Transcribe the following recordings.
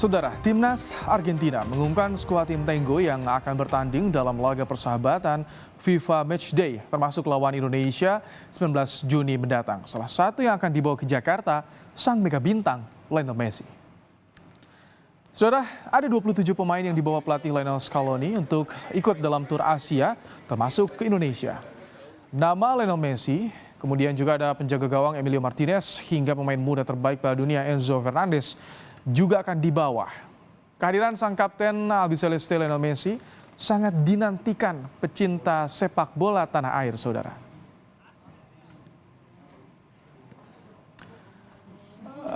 Saudara, Timnas Argentina mengumumkan skuad tim Tenggo yang akan bertanding dalam laga persahabatan FIFA Matchday, termasuk lawan Indonesia 19 Juni mendatang. Salah satu yang akan dibawa ke Jakarta, sang mega bintang Lionel Messi. Saudara, ada 27 pemain yang dibawa pelatih Lionel Scaloni untuk ikut dalam tur Asia, termasuk ke Indonesia. Nama Lionel Messi, kemudian juga ada penjaga gawang Emilio Martinez, hingga pemain muda terbaik Piala Dunia Enzo Fernandez juga akan dibawa. Kehadiran sang kapten Albiceleste Lionel Messi sangat dinantikan pecinta sepak bola tanah air, saudara.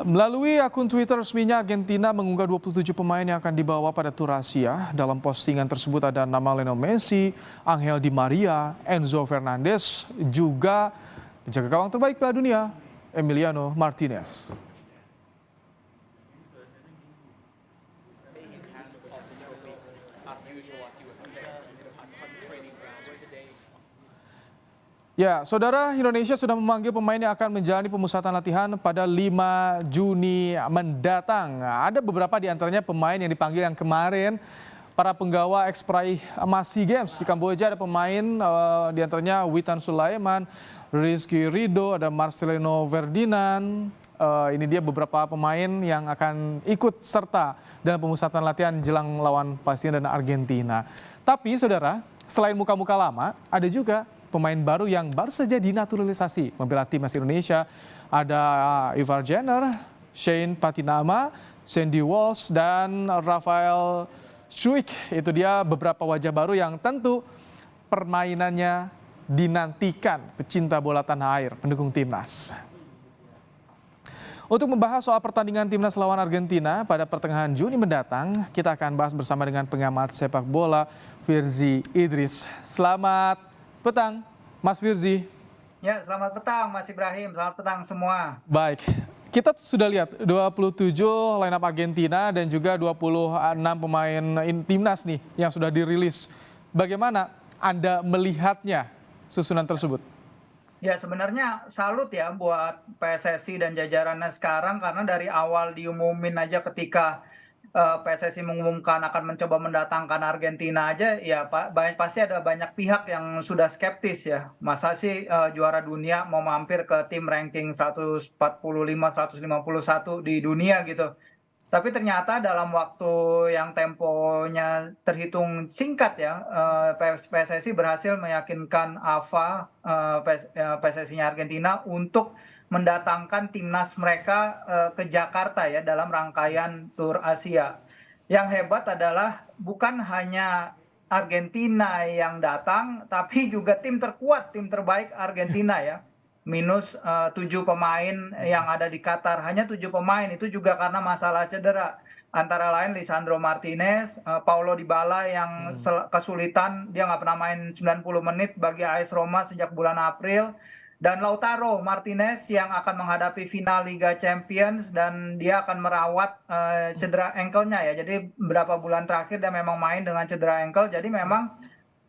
Melalui akun Twitter resminya, Argentina mengunggah 27 pemain yang akan dibawa pada tur Asia. Dalam postingan tersebut ada nama Lionel Messi, Angel Di Maria, Enzo Fernandez, juga penjaga gawang terbaik Piala Dunia, Emiliano Martinez. Ya, saudara, Indonesia sudah memanggil pemain yang akan menjalani pemusatan latihan pada 5 Juni mendatang. Ada beberapa di antaranya pemain yang dipanggil yang kemarin, para penggawa ex-peraih emas SEA Games. Di Kamboja ada pemain di antaranya Witan Sulaiman, Rizky Ridho, ada Marcelino Ferdinand. Ini dia beberapa pemain yang akan ikut serta dalam pemusatan latihan jelang lawan Palestina dan Argentina. Tapi saudara, selain muka-muka lama, ada juga pemain baru yang baru saja dinaturalisasi membela timnas Indonesia. Ada Ivar Jenner, Shane Patinama, Sandy Walsh, dan Rafael Struijk. Itu dia beberapa wajah baru yang tentu permainannya dinantikan pecinta bola tanah air, pendukung timnas. Untuk membahas soal pertandingan timnas lawan Argentina pada pertengahan Juni mendatang, kita akan bahas bersama dengan pengamat sepak bola Firzi Idris. Selamat petang, Mas Firzi. Ya, selamat petang Mas Ibrahim, selamat petang semua. Baik, kita sudah lihat 27 line up Argentina dan juga 26 pemain timnas nih yang sudah dirilis. Bagaimana Anda melihatnya susunan tersebut? Ya, sebenarnya salut ya buat PSSI dan jajarannya sekarang, karena dari awal diumumin aja ketika PSSI mengumumkan akan mencoba mendatangkan Argentina aja, ya Pak, pasti ada banyak pihak yang sudah skeptis ya. Masa sih juara dunia mau mampir ke tim ranking 145, 151 di dunia gitu. Tapi ternyata dalam waktu yang temponya terhitung singkat ya, PSSI berhasil meyakinkan AFA, PSSI-nya Argentina, untuk mendatangkan timnas mereka ke Jakarta ya dalam rangkaian tur Asia. Yang hebat adalah bukan hanya Argentina yang datang, tapi juga tim terkuat, tim terbaik Argentina ya. Minus 7 pemain yang ada di Qatar, hanya 7 pemain, itu juga karena masalah cedera. Antara lain Lisandro Martinez, Paulo Dybala yang kesulitan, dia nggak pernah main 90 menit bagi AS Roma sejak bulan April. Dan Lautaro Martinez yang akan menghadapi final Liga Champions, dan dia akan merawat cedera ankle-nya ya. Jadi beberapa bulan terakhir dia memang main dengan cedera ankle. Jadi memang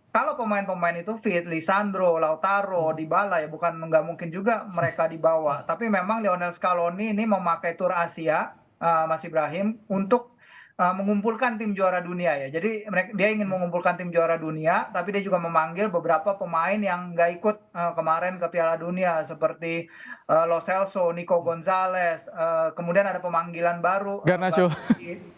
kalau pemain-pemain itu fit, Lisandro, Lautaro, Dybala, ya bukan nggak mungkin juga mereka dibawa. Tapi memang Lionel Scaloni ini memakai tur Asia, Mas Ibrahim, untuk mengumpulkan tim juara dunia ya. Jadi dia ingin mengumpulkan tim juara dunia, tapi dia juga memanggil beberapa pemain yang nggak ikut kemarin ke Piala Dunia, seperti Lo Celso, Nico Gonzalez, kemudian ada pemanggilan baru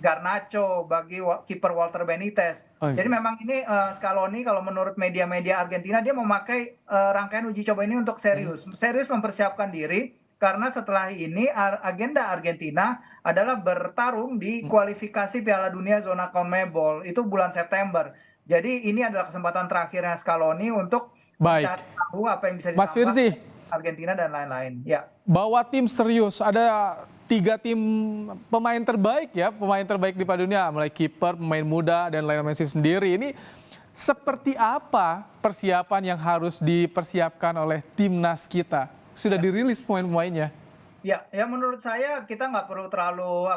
Garnacho bagi kiper Walter Benitez. Jadi memang ini Scaloni, kalau menurut media-media Argentina, dia memakai rangkaian uji coba ini untuk serius mempersiapkan diri. Karena setelah ini agenda Argentina adalah bertarung di kualifikasi Piala Dunia zona CONMEBOL, itu bulan September. Jadi ini adalah kesempatan terakhirnya Scaloni untuk mencari tahu apa yang bisa Mas Firzi, Argentina dan lain-lain. Ya. Bawa tim serius, ada 3 tim pemain terbaik ya, pemain terbaik di Piala Dunia, mulai kiper, pemain muda, dan Lionel Messi sendiri. Ini seperti apa persiapan yang harus dipersiapkan oleh timnas kita? Sudah dirilis pemain-pemainnya. Ya, menurut saya kita nggak perlu terlalu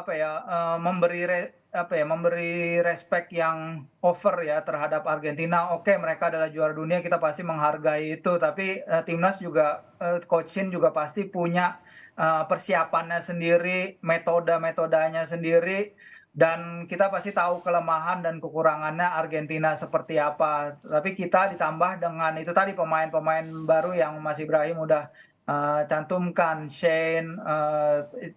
memberi respect yang over ya terhadap Argentina. Oke, mereka adalah juara dunia, kita pasti menghargai itu. Tapi timnas juga, Coach Shin juga pasti punya persiapannya sendiri, metodenya sendiri. dan kita pasti tahu kelemahan dan kekurangannya Argentina seperti apa. Tapi kita ditambah dengan itu tadi pemain-pemain baru yang Mas Ibrahim udah cantumkan, Shane,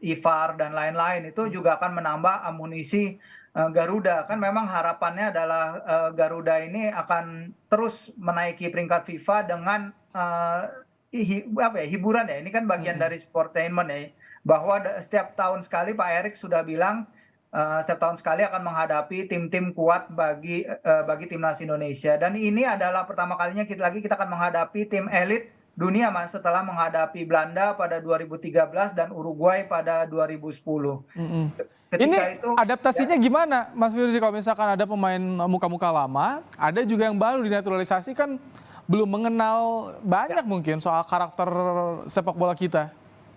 Ivar dan lain-lain itu juga akan menambah amunisi Garuda. Kan memang harapannya adalah Garuda ini akan terus menaiki peringkat FIFA dengan apa ya, hiburan ya. Ini kan bagian dari sportainment ya. Bahwa setiap tahun sekali Pak Erik sudah bilang setiap tahun sekali akan menghadapi tim-tim kuat bagi timnas Indonesia. Dan ini adalah pertama kalinya kita akan menghadapi tim elit dunia, Mas, setelah menghadapi Belanda pada 2013 dan Uruguay pada 2010. Ini Ketika itu adaptasinya gimana, Mas Firzi? Kalau misalkan ada pemain muka-muka lama, ada juga yang baru dinaturalisasi kan belum mengenal banyak mungkin soal karakter sepak bola kita.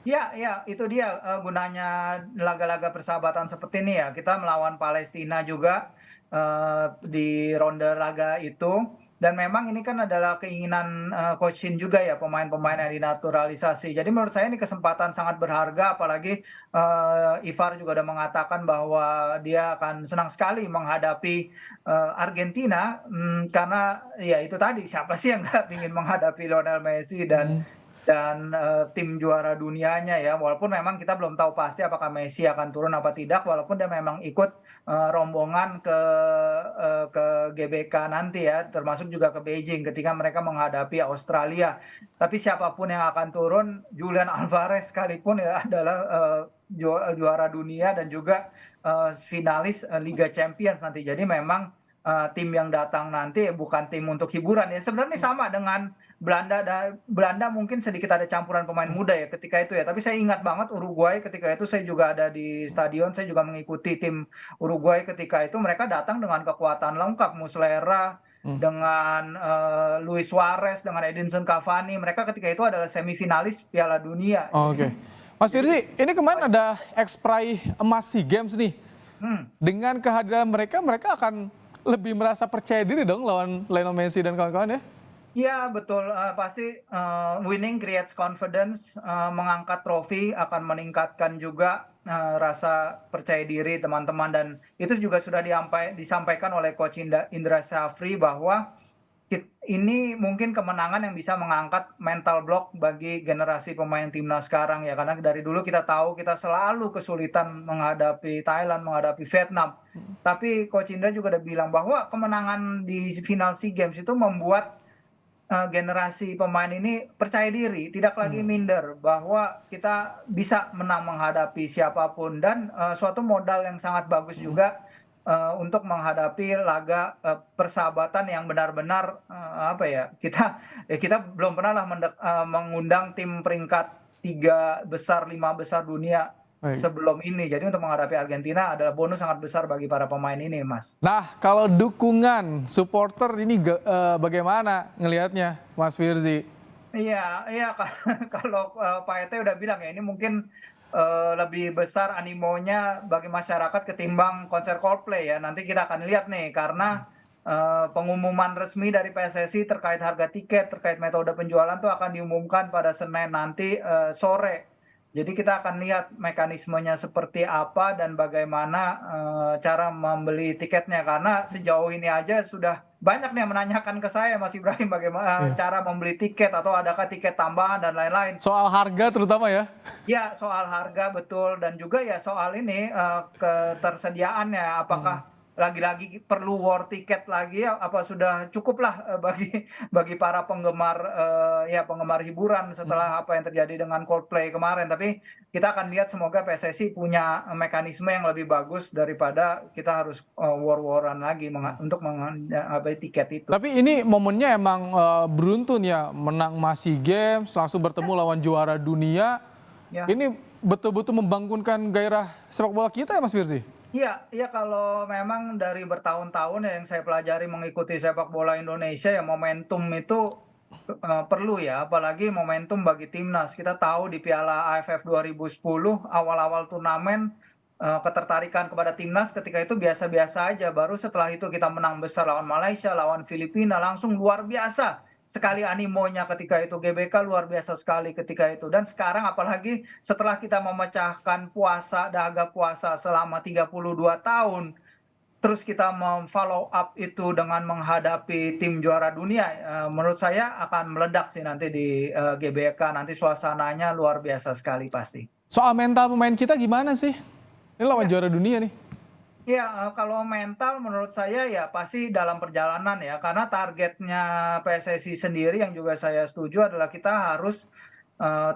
ya, ya, itu dia gunanya laga-laga persahabatan seperti ini ya. Kita melawan Palestina juga di ronde laga itu. Dan memang ini kan adalah keinginan Coach Shin juga ya, pemain-pemain yang dinaturalisasi. Jadi menurut saya ini kesempatan sangat berharga, apalagi Ivar juga udah mengatakan bahwa dia akan senang sekali menghadapi Argentina, karena ya itu tadi, siapa sih yang nggak ingin menghadapi Lionel Messi dan tim juara dunianya ya. Walaupun memang kita belum tahu pasti apakah Messi akan turun apa tidak, walaupun dia memang ikut rombongan ke GBK nanti ya, termasuk juga ke Beijing ketika mereka menghadapi Australia. Tapi siapapun yang akan turun, Julian Alvarez sekalipun ya adalah juara dunia dan juga finalis Liga Champions nanti. Jadi memang tim yang datang nanti bukan tim untuk hiburan ya. Sebenarnya sama dengan Belanda. Belanda mungkin sedikit ada campuran pemain muda ya ketika itu ya. Tapi saya ingat banget Uruguay ketika itu, saya juga ada di stadion, saya juga mengikuti tim Uruguay ketika itu. Mereka datang dengan kekuatan lengkap, Muslera dengan Luis Suarez, dengan Edinson Cavani. Mereka ketika itu adalah semifinalis Piala Dunia. Oke. Mas Firzi, ini kemarin ada ex-prai emas SEA Games nih. Dengan kehadiran mereka, mereka akan lebih merasa percaya diri dong lawan Lionel Messi dan kawan-kawan ya? Iya betul, pasti winning creates confidence, mengangkat trofi akan meningkatkan juga rasa percaya diri teman-teman, dan itu juga sudah disampaikan oleh Coach Indra Syafri bahwa ini mungkin kemenangan yang bisa mengangkat mental block bagi generasi pemain timnas sekarang ya, karena dari dulu kita tahu kita selalu kesulitan menghadapi Thailand, menghadapi Vietnam. Tapi Coach Indra juga udah bilang bahwa kemenangan di final SEA Games itu membuat generasi pemain ini percaya diri, tidak lagi minder, bahwa kita bisa menang menghadapi siapapun, dan suatu modal yang sangat bagus juga untuk menghadapi laga persahabatan yang benar-benar apa ya, kita belum pernah lah mengundang tim peringkat 3 besar, 5 besar dunia sebelum ini. Jadi untuk menghadapi Argentina adalah bonus sangat besar bagi para pemain ini, Mas. Nah, kalau dukungan supporter ini bagaimana ngelihatnya, Mas Firzi? Iya, iya, kalau Pak Ete udah bilang ya, ini mungkin lebih besar animonya bagi masyarakat ketimbang konser Coldplay ya. Nanti kita akan lihat nih, karena pengumuman resmi dari PSSI terkait harga tiket, terkait metode penjualan tuh akan diumumkan pada Senin nanti sore. Jadi kita akan lihat mekanismenya seperti apa dan bagaimana cara membeli tiketnya. Karena sejauh ini aja sudah banyak nih yang menanyakan ke saya, Mas Ibrahim, bagaimana cara membeli tiket atau adakah tiket tambahan dan lain-lain. Soal harga terutama ya? Ya, soal harga betul, dan juga ya soal ini ketersediaannya, apakah lagi-lagi perlu war tiket lagi ya, apa sudah cukuplah bagi para penggemar penggemar hiburan setelah apa yang terjadi dengan Coldplay kemarin. Tapi kita akan lihat, semoga PSSI punya mekanisme yang lebih bagus daripada kita harus war-waran lagi untuk mengambil tiket itu. Tapi ini momennya emang beruntun ya, menang SEA Games, langsung bertemu lawan juara dunia. Ya. Ini betul-betul membangunkan gairah sepak bola kita ya, Mas Firzi? Iya, iya, kalau memang dari bertahun-tahun ya yang saya pelajari mengikuti sepak bola Indonesia ya, momentum itu perlu ya, apalagi momentum bagi timnas. Kita tahu di Piala AFF 2010 awal-awal turnamen ketertarikan kepada timnas ketika itu biasa-biasa aja. Baru setelah itu kita menang besar lawan Malaysia, lawan Filipina, langsung luar biasa. sekali animonya ketika itu, GBK luar biasa sekali ketika itu. Dan sekarang apalagi setelah kita memecahkan dahaga puasa selama 32 tahun, terus kita follow up itu dengan menghadapi tim juara dunia, menurut saya akan meledak sih nanti di GBK, nanti suasananya luar biasa sekali pasti. Soal mental pemain kita gimana sih? Ini lawan juara dunia nih. Ya, kalau mental menurut saya ya pasti dalam perjalanan ya, karena targetnya PSSI sendiri yang juga saya setuju adalah kita harus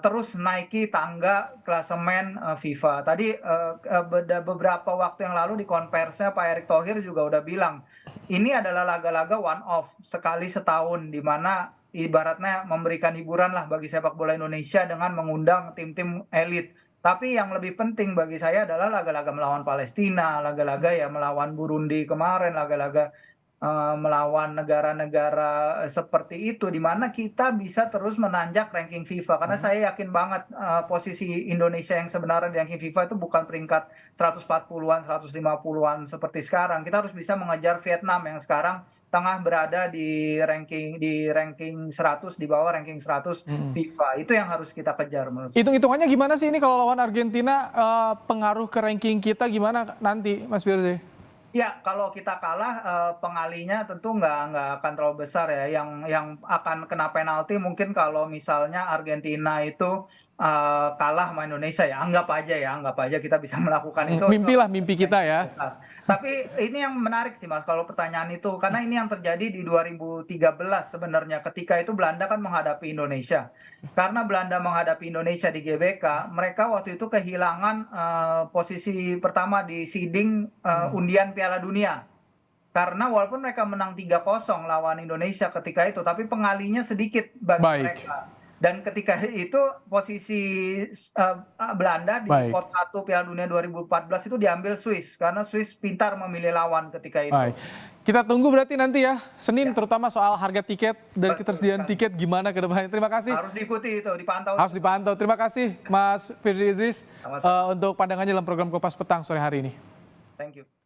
terus naiki tangga klasemen FIFA. Tadi beberapa waktu yang lalu di konversinya Pak Erick Thohir juga udah bilang, ini adalah laga-laga one off sekali setahun, di mana ibaratnya memberikan hiburan lah bagi sepak bola Indonesia dengan mengundang tim-tim elit. Tapi yang lebih penting bagi saya adalah laga-laga melawan Palestina, laga-laga ya melawan Burundi kemarin, laga-laga melawan negara-negara seperti itu, di mana kita bisa terus menanjak ranking FIFA. Karena saya yakin banget posisi Indonesia yang sebenarnya di ranking FIFA itu bukan peringkat 140-an, 150-an seperti sekarang. Kita harus bisa mengejar Vietnam yang sekarang tengah berada di ranking 100, di bawah ranking 100 FIFA. Itu yang harus kita kejar menurut saya. Hitung-hitungannya gimana sih ini kalau lawan Argentina, pengaruh ke ranking kita gimana nanti, Mas Firzi? Ya, kalau kita kalah, pengalinya tentu nggak akan terlalu besar ya. Yang akan kena penalti mungkin kalau misalnya Argentina itu kalah sama Indonesia ya. Anggap aja kita bisa melakukan itu. Mimpi lah, mimpi kita ya. Besar. Tapi ini yang menarik sih Mas, kalau pertanyaan itu. Karena ini yang terjadi di 2013 sebenarnya. Ketika itu Belanda kan menghadapi Indonesia. Karena Belanda menghadapi Indonesia di GBK, mereka waktu itu kehilangan posisi pertama di seeding undian Piala Dunia. Karena walaupun mereka menang 3-0 lawan Indonesia ketika itu, tapi pengalinya sedikit bagi mereka. Dan ketika itu posisi Belanda di pot 1 Piala Dunia 2014 itu diambil Swiss, karena Swiss pintar memilih lawan ketika itu. Baik. Kita tunggu berarti nanti ya, Senin terutama soal harga tiket dan ketersediaan tiket gimana ke depannya. Terima kasih. Harus diikuti itu, dipantau. Harus dipantau. Terima kasih Mas Firzi Idris untuk pandangannya dalam program Kompas Petang sore hari ini. Thank you.